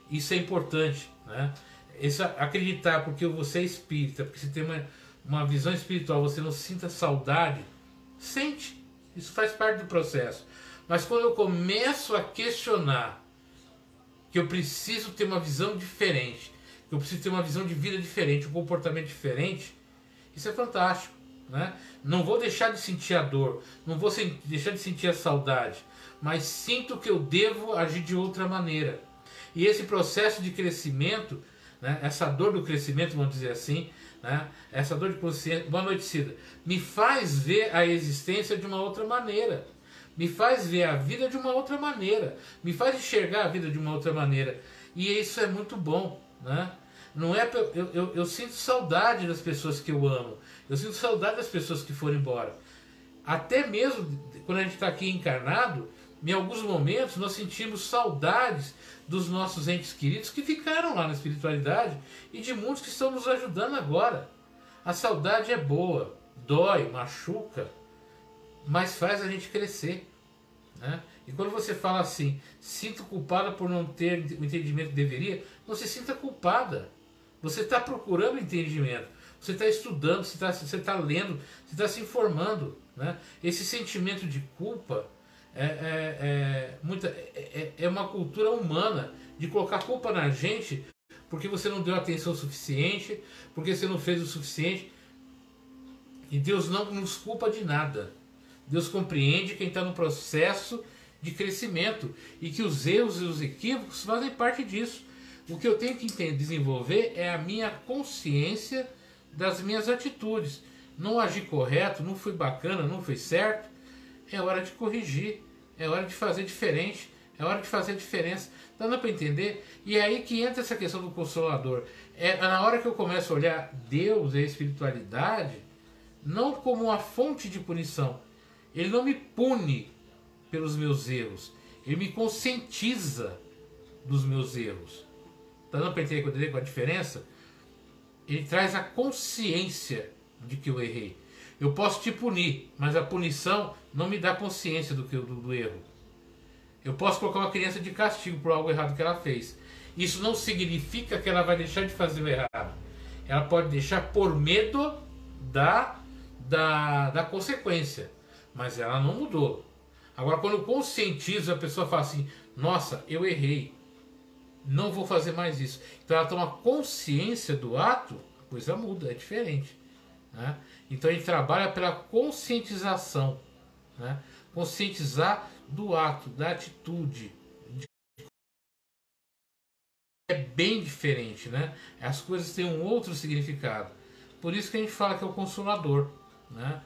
Isso é importante, né? Acreditar, porque você é espírita, porque você tem uma visão espiritual, você não sinta saudade, sente. Isso faz parte do processo. Mas quando eu começo a questionar que eu preciso ter uma visão diferente, que eu preciso ter uma visão de vida diferente, um comportamento diferente, isso é fantástico. Né? Não vou deixar de sentir a dor, não vou deixar de sentir a saudade, mas sinto que eu devo agir de outra maneira. E esse processo de crescimento, né, essa dor do crescimento, vamos dizer assim, né, essa dor de consciência, boa noite, Cida, me faz ver a existência de uma outra maneira, me faz ver a vida de uma outra maneira, me faz enxergar a vida de uma outra maneira. E isso é muito bom. Né? Não é, eu sinto saudade das pessoas que eu amo, eu sinto saudade das pessoas que foram embora. Até mesmo quando a gente está aqui encarnado, em alguns momentos nós sentimos saudades dos nossos entes queridos que ficaram lá na espiritualidade e de muitos que estão nos ajudando agora. A saudade é boa, dói, machuca, mas faz a gente crescer. Né? E quando você fala assim, sinto culpada por não ter o entendimento que deveria, não se sinta culpada. Você está procurando entendimento, você está estudando, você está lendo, você está se informando. Né? Esse sentimento de culpa é uma cultura humana de colocar culpa na gente porque você não deu atenção suficiente, porque você não fez o suficiente. E Deus não nos culpa de nada. Deus compreende quem está no processo de crescimento e que os erros e os equívocos fazem parte disso. O que eu tenho que desenvolver é a minha consciência das minhas atitudes. Não agi correto, não fui bacana, não fui certo. É hora de corrigir, é hora de fazer diferente, é hora de fazer a diferença. Tá dando para entender? E é aí que entra essa questão do Consolador. É na hora que eu começo a olhar Deus e a espiritualidade não como uma fonte de punição. Ele não me pune pelos meus erros, ele me conscientiza dos meus erros. Tá dando para entender com a diferença? Ele traz a consciência de que eu errei. Eu posso te punir, mas a punição não me dá consciência do erro. Eu posso colocar uma criança de castigo por algo errado que ela fez. Isso não significa que ela vai deixar de fazer o errado. Ela pode deixar por medo da consequência, mas ela não mudou. Agora, quando eu conscientizo, a pessoa fala assim, nossa, eu errei, não vou fazer mais isso. Então ela toma consciência do ato, a coisa muda, é diferente. Né? Então a gente trabalha pela conscientização, né? Conscientizar do ato, da atitude. É bem diferente, né? As coisas têm um outro significado. Por isso que a gente fala que é o Consolador. Né?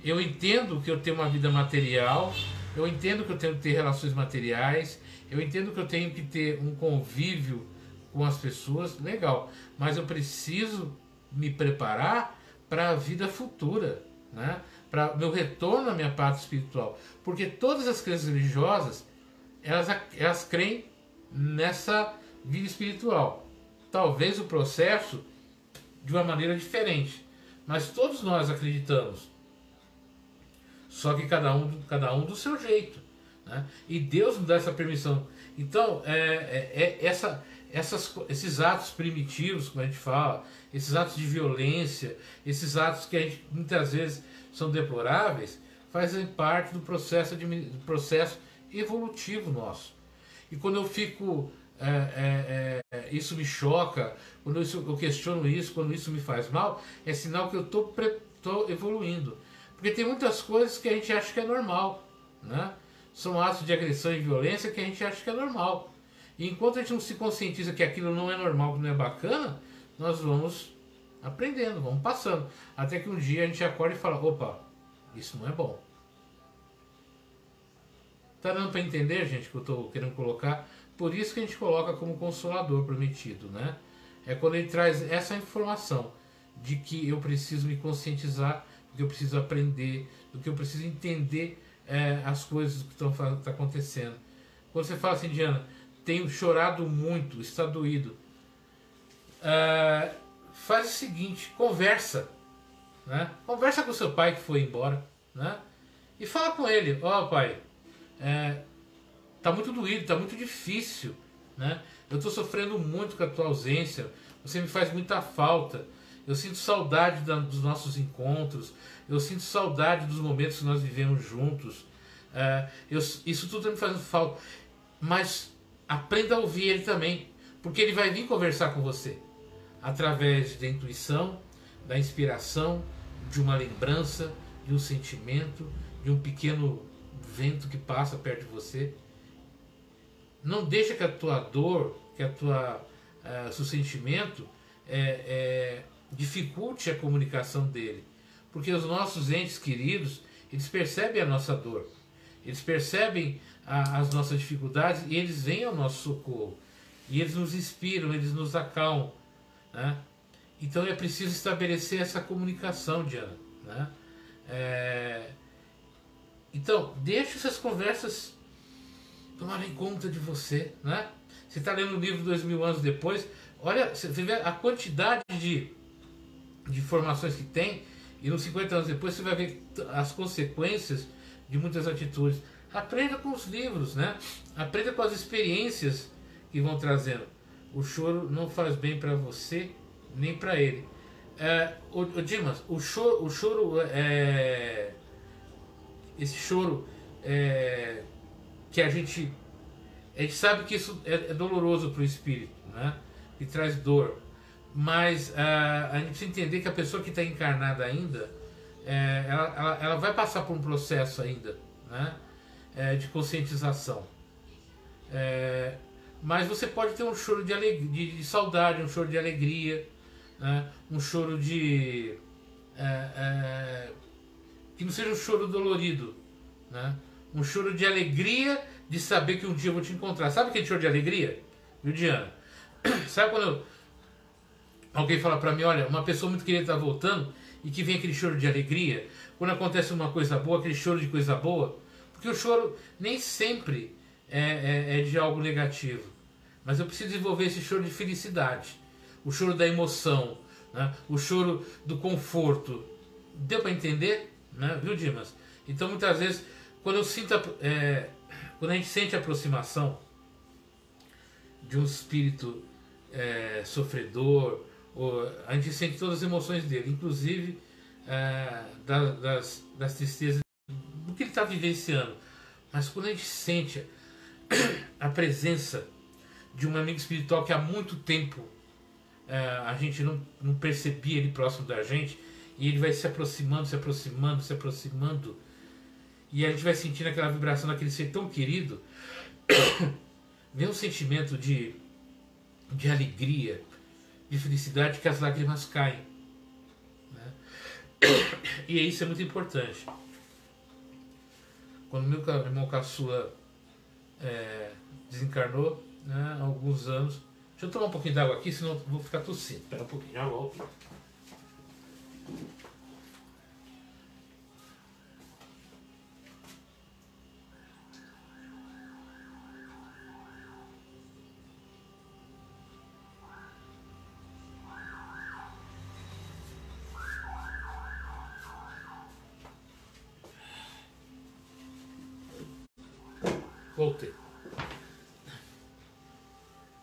Eu entendo que eu tenho uma vida material, eu entendo que eu tenho que ter relações materiais, eu entendo que eu tenho que ter um convívio com as pessoas, legal, mas eu preciso me preparar para a vida futura, né? Para o meu retorno à minha parte espiritual, porque todas as crenças religiosas elas creem nessa vida espiritual, talvez o processo de uma maneira diferente, mas todos nós acreditamos, só que cada um do seu jeito. né? E Deus nos dá essa permissão. Então, esses atos primitivos, como a gente fala, esses atos de violência, esses atos que a gente, muitas vezes são deploráveis, fazem parte do processo evolutivo nosso. E quando eu fico, isso me choca, quando eu questiono isso, quando isso me faz mal, é sinal que eu estou evoluindo. Porque tem muitas coisas que a gente acha que é normal, né? São atos de agressão e violência que a gente acha que é normal. E enquanto a gente não se conscientiza que aquilo não é normal, que não é bacana, nós vamos aprendendo, vamos passando. Até que um dia a gente acorda e fala, opa, isso não é bom. Tá dando para entender, gente, que eu estou querendo colocar? Por isso que a gente coloca como consolador prometido, né? É quando ele traz essa informação de que eu preciso me conscientizar, do que eu preciso aprender, do que eu preciso entender as coisas que estão acontecendo. Quando você fala assim, Diana, tenho chorado muito, está doído. Faz o seguinte, conversa. Né? Conversa com seu pai que foi embora. Né? E fala com ele, ó pai, tá muito doído, tá muito difícil. Né? Eu estou sofrendo muito com a tua ausência, você me faz muita falta. Eu sinto saudade dos nossos encontros, eu sinto saudade dos momentos que nós vivemos juntos. Isso tudo está me fazendo falta. Mas aprenda a ouvir ele também, porque ele vai vir conversar com você através da intuição, da inspiração, de uma lembrança, de um sentimento, de um pequeno vento que passa perto de você. Não deixa que a tua dor, que seu sentimento dificulte a comunicação dele, porque os nossos entes queridos, eles percebem a nossa dor, eles percebem as nossas dificuldades e eles vêm ao nosso socorro. E eles nos inspiram, eles nos acalmam. Né? Então é preciso estabelecer essa comunicação, Diana. Né? Então, deixe essas conversas tomarem conta de você. Né? Você está lendo o livro 2000 anos depois, olha, você vê a quantidade de informações que tem, e nos 50 anos depois você vai ver as consequências de muitas atitudes. Aprenda com os livros, né? Aprenda com as experiências que vão trazendo. O choro não faz bem para você, nem para ele. O Dimas, o choro esse choro que a gente sabe que isso é doloroso para o espírito, né? E traz dor. Mas a gente precisa entender que a pessoa que está encarnada ainda, ela vai passar por um processo ainda, né? De conscientização. Mas você pode ter um choro de saudade, um choro de alegria, né? Um choro de... que não seja um choro dolorido, né? Um choro de alegria de saber que um dia eu vou te encontrar. Sabe aquele choro de alegria? Viu, Diana? Sabe quando alguém fala pra mim, olha, uma pessoa muito querida está voltando, e que vem aquele choro de alegria, quando acontece uma coisa boa, aquele choro de coisa boa, porque o choro nem sempre é de algo negativo, mas eu preciso desenvolver esse choro de felicidade, o choro da emoção, né? O choro do conforto. Deu para entender? Né? Viu, Dimas? Então muitas vezes, quando a gente sente a aproximação de um espírito sofredor, a gente sente todas as emoções dele, inclusive das tristezas do que ele está vivenciando. Mas quando a gente sente a presença de um amigo espiritual que há muito tempo a gente não percebia ele próximo da gente, e ele vai se aproximando, se aproximando, se aproximando, e a gente vai sentindo aquela vibração daquele ser tão querido, vem um sentimento de alegria, de felicidade, que as lágrimas caem, né? E isso é muito importante. Quando meu irmão caçula desencarnou, né, há alguns anos. Deixa eu tomar um pouquinho d'água aqui, senão eu vou ficar tossindo. Espera um pouquinho, já volto. Voltei.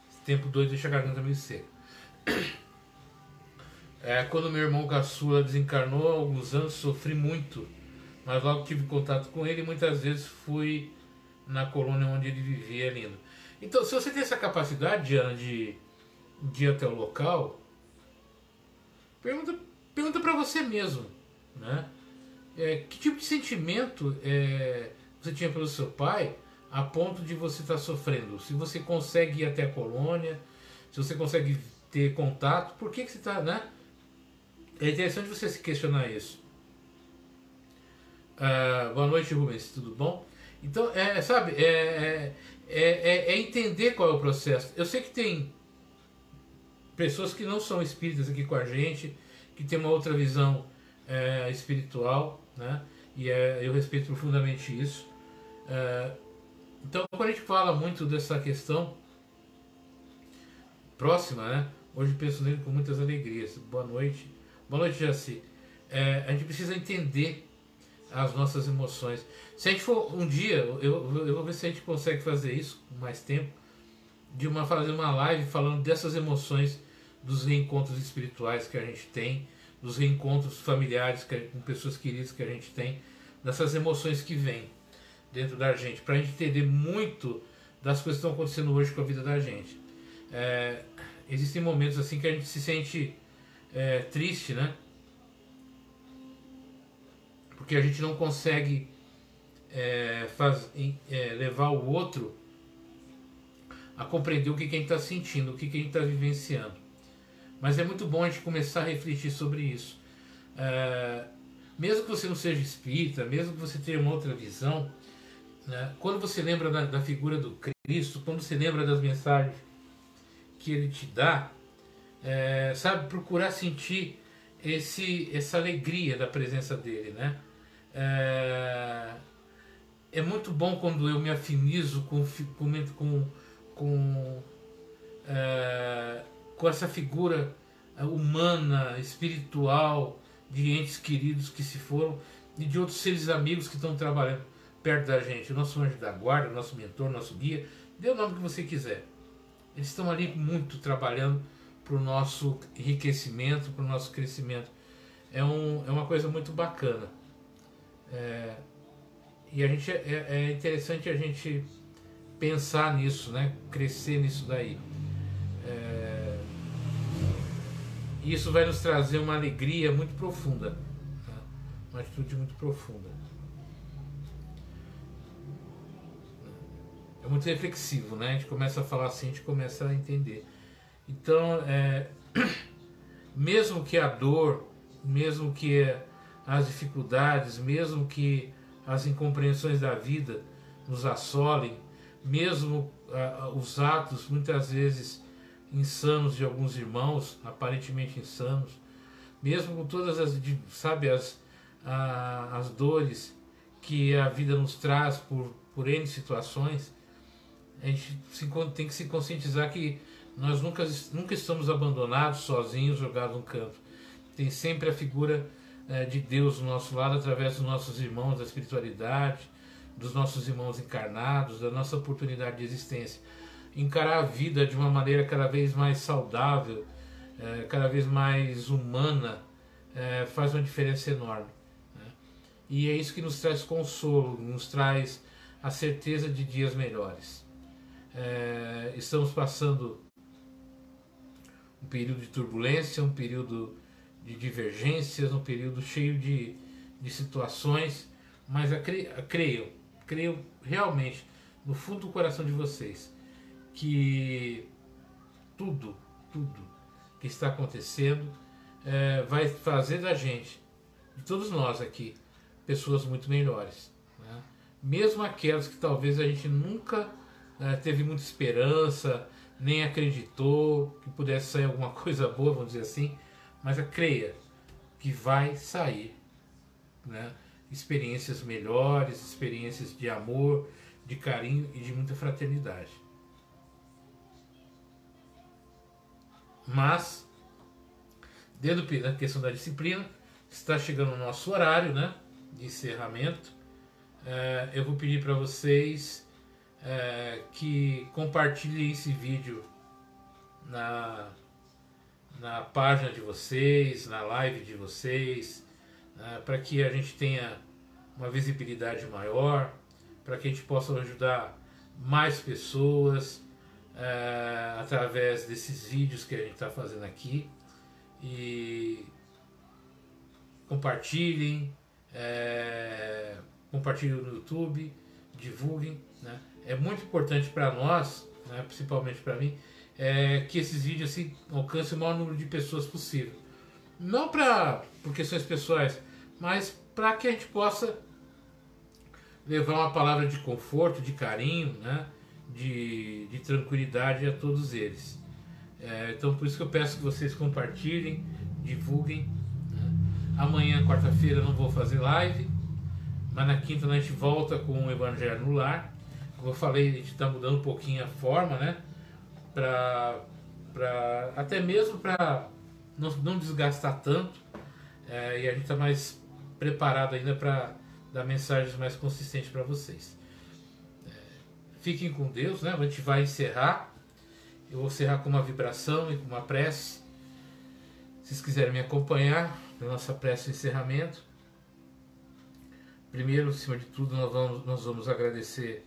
Esse tempo doido deixa a garganta meio seca. Quando meu irmão caçula desencarnou há alguns anos, sofri muito, mas logo tive contato com ele e muitas vezes fui na colônia onde ele vivia, lindo. Então, se você tem essa capacidade, Diana, de ir até o local, pergunta para você mesmo, né? Que tipo de sentimento você tinha pelo seu pai a ponto de você estar sofrendo? Se você consegue ir até a colônia, se você consegue ter contato, por que você está, né? É interessante você se questionar isso. Boa noite, Rubens, tudo bom? Então, sabe, entender qual é o processo. Eu sei que tem pessoas que não são espíritas aqui com a gente, que tem uma outra visão espiritual, né? E eu respeito profundamente isso. Então, quando a gente fala muito dessa questão próxima, né? Hoje penso nele com muitas alegrias. Boa noite, Jaci. A gente precisa entender as nossas emoções. Se a gente for um dia, eu vou ver se a gente consegue fazer isso com mais tempo, fazer uma live falando dessas emoções, dos reencontros espirituais que a gente tem, dos reencontros familiares com pessoas queridas que a gente tem, dessas emoções que vêm dentro da gente, para a gente entender muito das coisas que estão acontecendo hoje com a vida da gente. Existem momentos assim que a gente se sente triste, né? Porque a gente não consegue levar o outro a compreender o que a gente está sentindo, o que a gente está vivenciando. Mas é muito bom a gente começar a refletir sobre isso. Mesmo que você não seja espírita, mesmo que você tenha uma outra visão, né, quando você lembra da figura do Cristo, quando você lembra das mensagens que Ele te dá, sabe, procurar sentir essa alegria da presença dEle, né? É muito bom quando eu me afinizo com essa figura humana, espiritual, de entes queridos que se foram e de outros seres amigos que estão trabalhando perto da gente. O nosso anjo da guarda, o nosso mentor, o nosso guia, dê o nome que você quiser. Eles estão ali muito trabalhando para o nosso enriquecimento, para o nosso crescimento. É uma coisa muito bacana. E é interessante a gente pensar nisso, né? Crescer nisso daí. E isso vai nos trazer uma alegria muito profunda, tá? Uma atitude muito profunda. É muito reflexivo, né? A gente começa a falar assim, a gente começa a entender. Então, mesmo que a dor, mesmo que as dificuldades, mesmo que as incompreensões da vida nos assolem, mesmo os atos muitas vezes insanos de alguns irmãos, aparentemente insanos, mesmo com todas as dores que a vida nos traz por N situações, a gente tem que se conscientizar que nós nunca estamos abandonados, sozinhos, jogados num canto. Tem sempre a figura de Deus do nosso lado, através dos nossos irmãos da espiritualidade, dos nossos irmãos encarnados, da nossa oportunidade de existência. Encarar a vida de uma maneira cada vez mais saudável, cada vez mais humana, faz uma diferença enorme, né? E é isso que nos traz consolo, nos traz a certeza de dias melhores. Estamos passando um período de turbulência, um período de divergências, um período cheio de situações, mas creio realmente no fundo do coração de vocês que tudo que está acontecendo vai fazer da gente, de todos nós aqui, pessoas muito melhores, né? Mesmo aquelas que talvez a gente nunca teve muita esperança, nem acreditou que pudesse sair alguma coisa boa, vamos dizer assim, mas creia que vai sair, né? Experiências melhores, experiências de amor, de carinho e de muita fraternidade. Mas, dentro da questão da disciplina, está chegando o nosso horário, né, de encerramento. Eu vou pedir para vocês que compartilhem esse vídeo na página de vocês, na live de vocês, para que a gente tenha uma visibilidade maior, para que a gente possa ajudar mais pessoas através desses vídeos que a gente está fazendo aqui. E compartilhem, compartilhem no YouTube, divulguem, né? É muito importante para nós, né, principalmente para mim, que esses vídeos assim, alcancem o maior número de pessoas possível. Não por questões pessoais, mas para que a gente possa levar uma palavra de conforto, de carinho, né, de tranquilidade a todos eles. Então por isso que eu peço que vocês compartilhem, divulguem, né? Amanhã, quarta-feira, eu não vou fazer live, mas na quinta a gente volta com o Evangelho no Lar. Como eu falei, a gente está mudando um pouquinho a forma, né? Até mesmo para não desgastar tanto, e a gente está mais preparado ainda para dar mensagens mais consistentes para vocês. Fiquem com Deus, né? A gente vai encerrar. Eu vou encerrar com uma vibração e com uma prece. Se vocês quiserem me acompanhar na nossa prece de encerramento. Primeiro, acima de tudo, nós vamos agradecer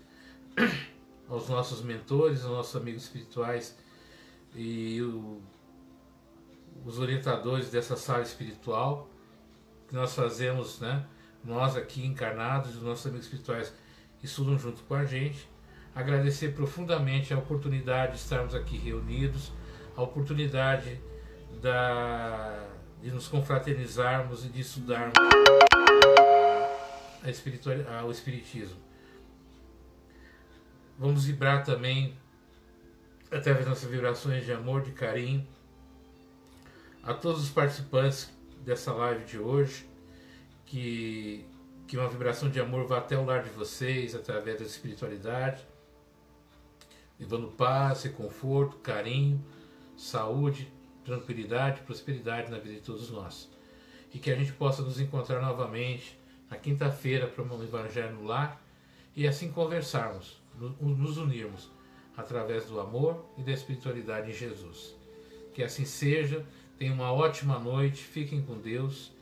aos nossos mentores, aos nossos amigos espirituais e os orientadores dessa sala espiritual que nós fazemos, né? Nós aqui encarnados, os nossos amigos espirituais que estudam junto com a gente. Agradecer profundamente a oportunidade de estarmos aqui reunidos, a oportunidade de nos confraternizarmos e de estudarmos o Espiritismo. Vamos vibrar também, através das nossas vibrações de amor, de carinho, a todos os participantes dessa live de hoje, que uma vibração de amor vá até o lar de vocês, através da espiritualidade, levando paz, conforto, carinho, saúde, tranquilidade, prosperidade na vida de todos nós. E que a gente possa nos encontrar novamente na quinta-feira para um Evangelho no Lar e assim conversarmos, nos unirmos através do amor e da espiritualidade em Jesus. Que assim seja, tenham uma ótima noite, fiquem com Deus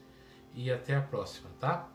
e até a próxima, tá?